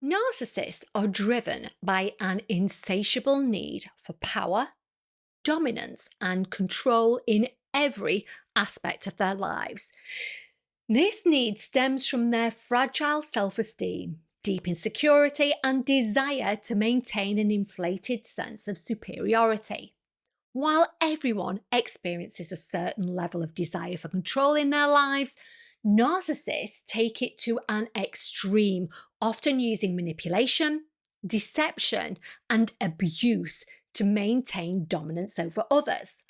Narcissists are driven by an insatiable need for power, dominance, and control in every aspect of their lives. This need stems from their fragile self esteem, deep insecurity, and desire to maintain an inflated sense of superiority. While everyone experiences a certain level of desire for control in their lives, narcissists take it to an extreme, often using manipulation, deception, and abuse to maintain dominance over others.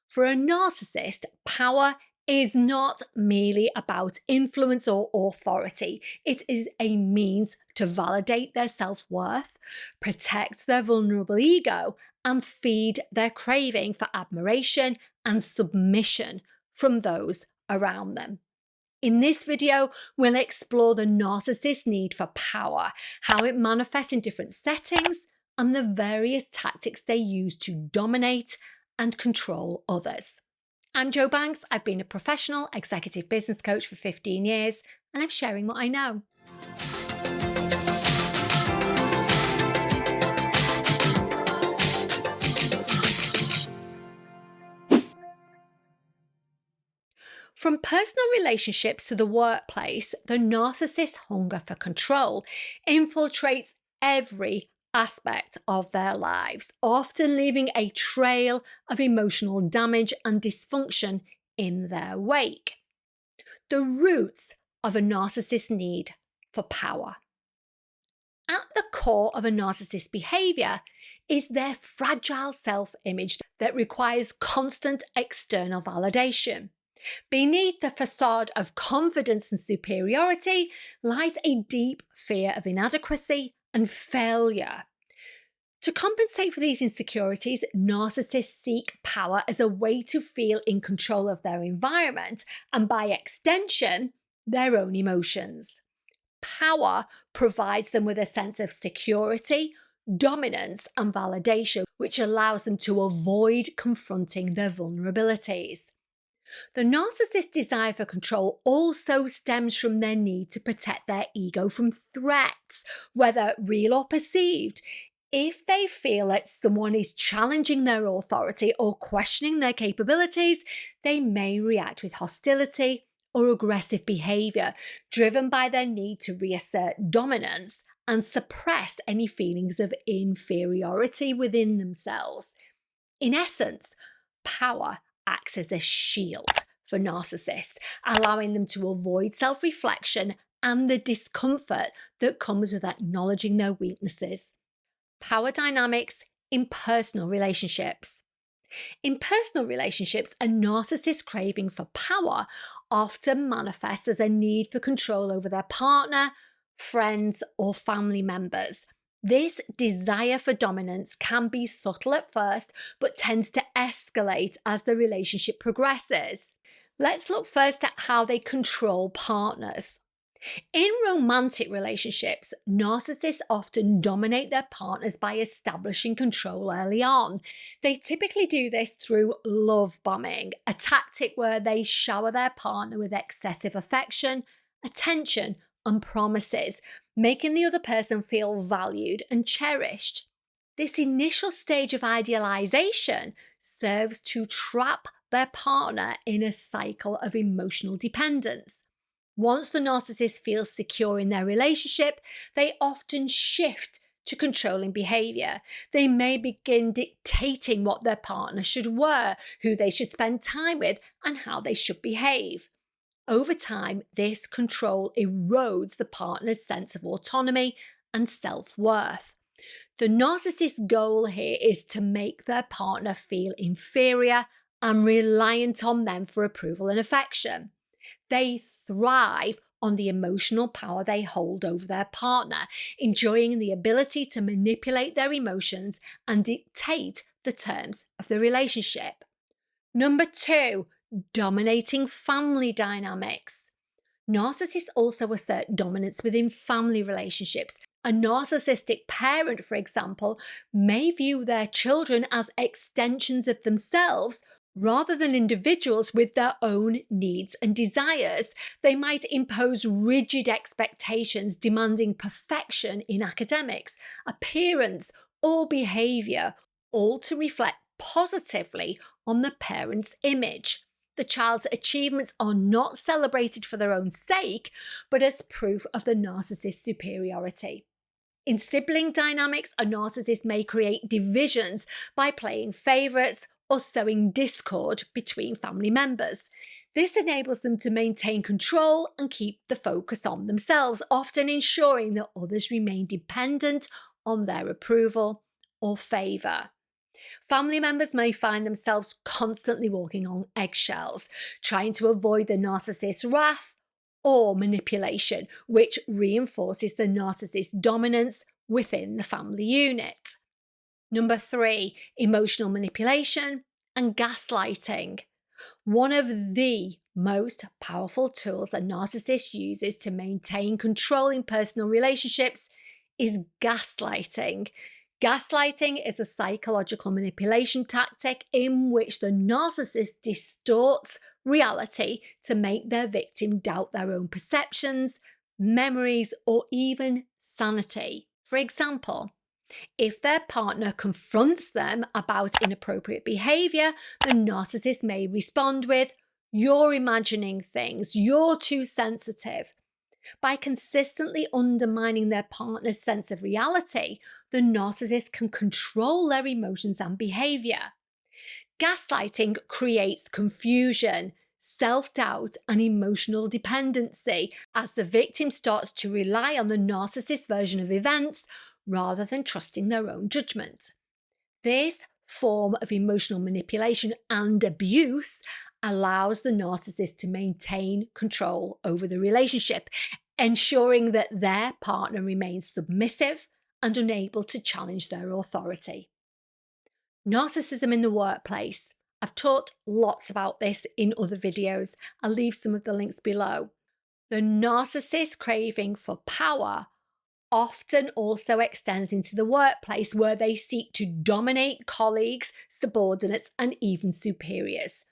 For a narcissist, power is not merely about influence or authority. It is a means to validate their self worth, protect their vulnerable ego, and feed their craving for admiration and submission from those around them. In this video, we'll explore the narcissist's need for power, how it manifests in different settings, and the various tactics they use to dominate and control others. I'm Jo Banks. I've been a professional executive business coach for 15 years, and I'm sharing what I know. From personal relationships to the workplace, the narcissist's hunger for control infiltrates every aspect of their lives, often leaving a trail of emotional damage and dysfunction in their wake. The roots of a narcissist's need for power. At the core of a narcissist's behavior is their fragile self-image that requires constant external validation. Beneath the facade of confidence and superiority lies a deep fear of inadequacy and failure. To compensate for these insecurities, narcissists seek power as a way to feel in control of their environment and, by extension, their own emotions. Power provides them with a sense of security, dominance, and validation, which allows them to avoid confronting their vulnerabilities. The narcissist's desire for control also stems from their need to protect their ego from threats, whether real or perceived. If they feel that someone is challenging their authority or questioning their capabilities, they may react with hostility or aggressive behavior, driven by their need to reassert dominance and suppress any feelings of inferiority within themselves. In essence, power acts as a shield for narcissists, allowing them to avoid self-reflection and the discomfort that comes with acknowledging their weaknesses. Power dynamics in personal relationships. In personal relationships, a narcissist's craving for power often manifests as a need for control over their partner, friends, or family members. This desire for dominance can be subtle at first, but tends to escalate as the relationship progresses. Let's look first at how they control partners. In romantic relationships, narcissists often dominate their partners by establishing control early on. They typically do this through love bombing, a tactic where they shower their partner with excessive affection, attention, and promises, making the other person feel valued and cherished. This initial stage of idealization serves to trap their partner in a cycle of emotional dependence. Once the narcissist feels secure in their relationship, they often shift to controlling behavior. They may begin dictating what their partner should wear, who they should spend time with, and how they should behave. Over time, this control erodes the partner's sense of autonomy and self-worth. The narcissist's goal here is to make their partner feel inferior and reliant on them for approval and affection. They thrive on the emotional power they hold over their partner, enjoying the ability to manipulate their emotions and dictate the terms of the relationship. Number 2, dominating family dynamics. Narcissists also assert dominance within family relationships. A narcissistic parent, for example, may view their children as extensions of themselves Rather than individuals with their own needs and desires, they might impose rigid expectations demanding perfection in academics, appearance, or behaviour, all to reflect positively on the parent's image. The child's achievements are not celebrated for their own sake, but as proof of the narcissist's superiority. In sibling dynamics, a narcissist may create divisions by playing favourites or sowing discord between family members. This enables them to maintain control and keep the focus on themselves, often ensuring that others remain dependent on their approval or favour. Family members may find themselves constantly walking on eggshells, trying to avoid the narcissist's wrath or manipulation, which reinforces the narcissist's dominance within the family unit. Number 3, emotional manipulation and gaslighting. One of the most powerful tools a narcissist uses to maintain control in personal relationships is gaslighting. Gaslighting is a psychological manipulation tactic in which the narcissist distorts reality to make their victim doubt their own perceptions, memories, or even sanity. For example, if their partner confronts them about inappropriate behaviour, the narcissist may respond with, "You're imagining things, you're too sensitive." By consistently undermining their partner's sense of reality, the narcissist can control their emotions and behaviour. Gaslighting creates confusion, self-doubt, and emotional dependency as the victim starts to rely on the narcissist's version of events rather than trusting their own judgment. This form of emotional manipulation and abuse allows the narcissist to maintain control over the relationship, ensuring that their partner remains submissive and unable to challenge their authority. Narcissism in the workplace. I've taught lots about this in other videos. I'll leave some of the links below. The narcissist's craving for power often also extends into the workplace, where they seek to dominate colleagues, subordinates, and even superiors.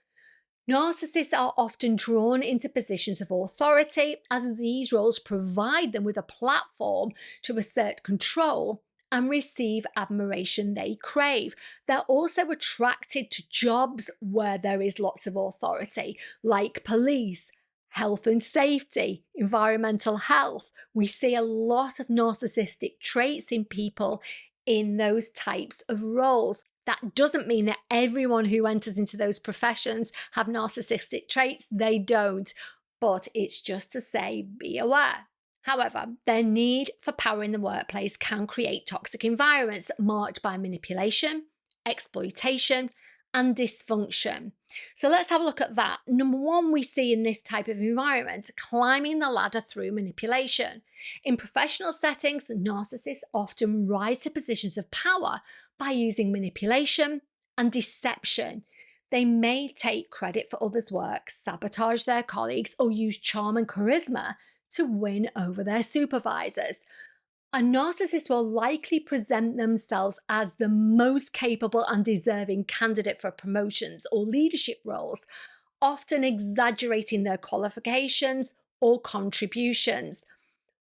Narcissists are often drawn into positions of authority, as these roles provide them with a platform to assert control and receive admiration they crave. They're also attracted to jobs where there is lots of authority, like police, health and safety, environmental health. We see a lot of narcissistic traits in people in those types of roles. That doesn't mean that everyone who enters into those professions have narcissistic traits. They don't. But it's just to say, be aware. However, their need for power in the workplace can create toxic environments marked by manipulation, exploitation, and dysfunction. So let's have a look at that. Number 1, we see in this type of environment climbing the ladder through manipulation. In professional settings, narcissists often rise to positions of power by using manipulation and deception. They may take credit for others' work, sabotage their colleagues, or use charm and charisma to win over their supervisors. A narcissist will likely present themselves as the most capable and deserving candidate for promotions or leadership roles, often exaggerating their qualifications or contributions.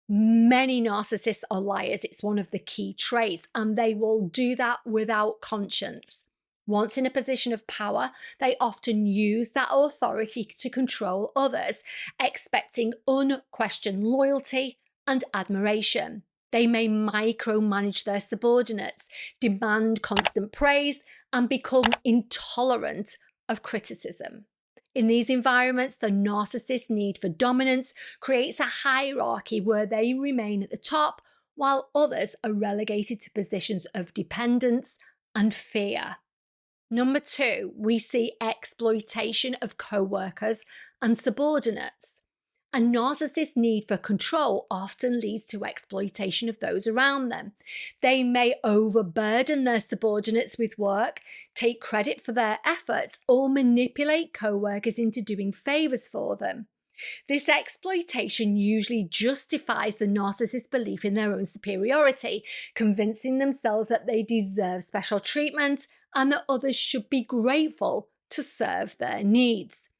Many narcissists are liars. It's one of the key traits, and they will do that without conscience. Once in a position of power, they often use that authority to control others, expecting unquestioned loyalty and admiration. They may micromanage their subordinates, demand constant praise, and become intolerant of criticism. In these environments, the narcissist's need for dominance creates a hierarchy where they remain at the top, while others are relegated to positions of dependence and fear. Number 2, we see exploitation of co-workers and subordinates. A narcissist's need for control often leads to exploitation of those around them. They may overburden their subordinates with work, take credit for their efforts, or manipulate co-workers into doing favours for them. This exploitation usually justifies the narcissist's belief in their own superiority, convincing themselves that they deserve special treatment and that others should be grateful to serve their needs.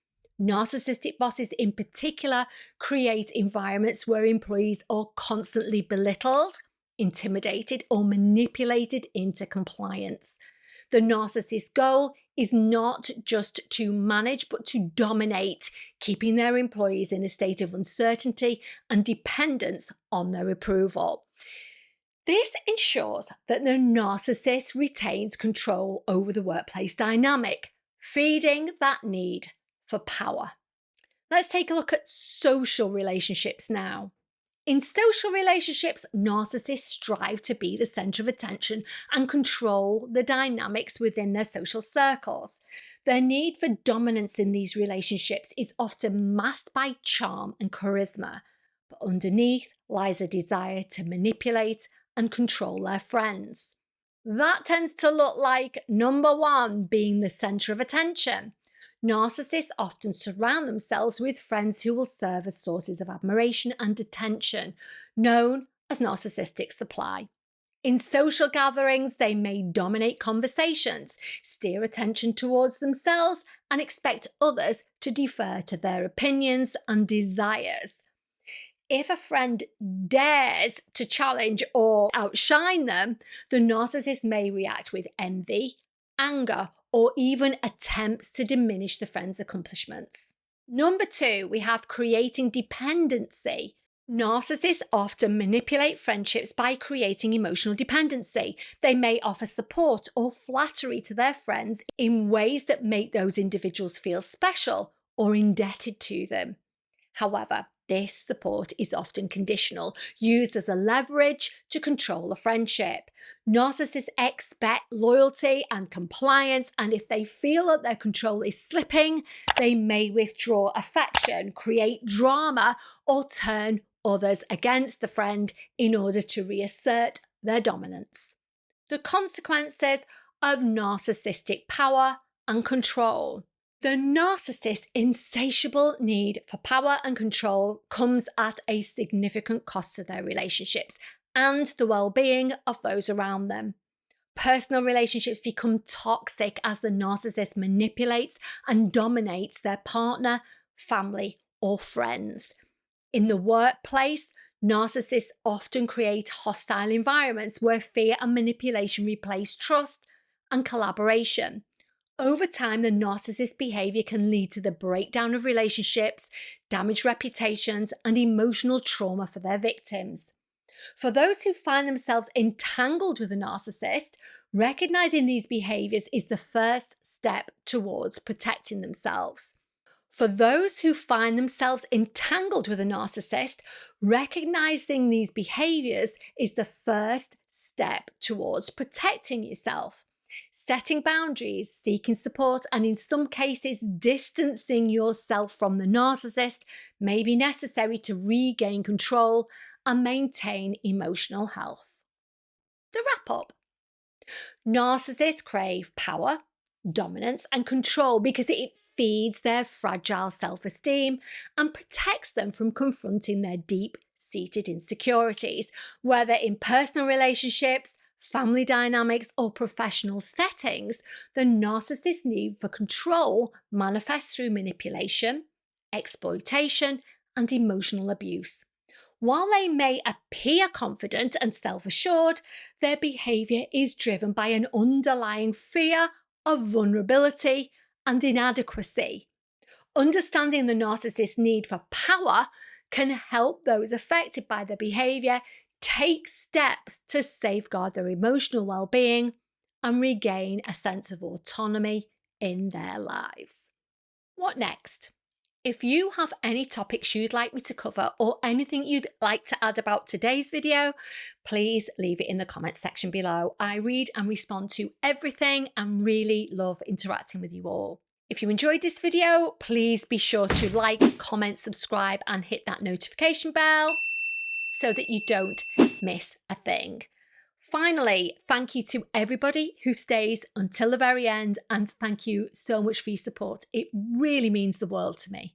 Narcissistic bosses in particular create environments where employees are constantly belittled, intimidated, or manipulated into compliance. The narcissist's goal is not just to manage, but to dominate, keeping their employees in a state of uncertainty and dependence on their approval. This ensures that the narcissist retains control over the workplace dynamic, feeding that need for power. Let's take a look at social relationships now. In social relationships, narcissists strive to be the center of attention and control the dynamics within their social circles. Their need for dominance in these relationships is often masked by charm and charisma, but underneath lies a desire to manipulate and control their friends. That tends to look like number one, being the center of attention. Narcissists often surround themselves with friends who will serve as sources of admiration and attention, known as narcissistic supply. In social gatherings, they may dominate conversations, steer attention towards themselves, and expect others to defer to their opinions and desires. If a friend dares to challenge or outshine them, the narcissist may react with envy, anger, or even attempts to diminish the friend's accomplishments. Number two, we have creating dependency. Narcissists often manipulate friendships by creating emotional dependency. They may offer support or flattery to their friends in ways that make those individuals feel special or indebted to them. However, this support is often conditional, used as a leverage to control a friendship. Narcissists expect loyalty and compliance, and if they feel that their control is slipping, they may withdraw affection, create drama, or turn others against the friend in order to reassert their dominance. The consequences of narcissistic power and control. The narcissist's insatiable need for power and control comes at a significant cost to their relationships and the well-being of those around them. Personal relationships become toxic as the narcissist manipulates and dominates their partner, family, or friends. In the workplace, narcissists often create hostile environments where fear and manipulation replace trust and collaboration. Over time, the narcissist's behavior can lead to the breakdown of relationships, damaged reputations, and emotional trauma for their victims. For those who find themselves entangled with a narcissist, recognizing these behaviors is the first step towards protecting themselves. For those who find themselves entangled with a narcissist, recognizing these behaviors is the first step towards protecting yourself. Setting boundaries, seeking support, and in some cases, distancing yourself from the narcissist may be necessary to regain control and maintain emotional health. The wrap up. Narcissists crave power, dominance, and control because it feeds their fragile self-esteem and protects them from confronting their deep-seated insecurities, whether in personal relationships, family dynamics, or professional settings. The narcissist's need for control manifests through manipulation, exploitation, and emotional abuse. While they may appear confident and self-assured, their behavior is driven by an underlying fear of vulnerability and inadequacy. Understanding the narcissist's need for power can help those affected by their behavior take steps to safeguard their emotional well-being and regain a sense of autonomy in their lives. What next? If you have any topics you'd like me to cover or anything you'd like to add about today's video, please leave it in the comments section below. I read and respond to everything and really love interacting with you all. If you enjoyed this video, please be sure to like, comment, subscribe, and hit that notification bell so that you don't miss a thing. Finally, thank you to everybody who stays until the very end, and thank you so much for your support. It really means the world to me.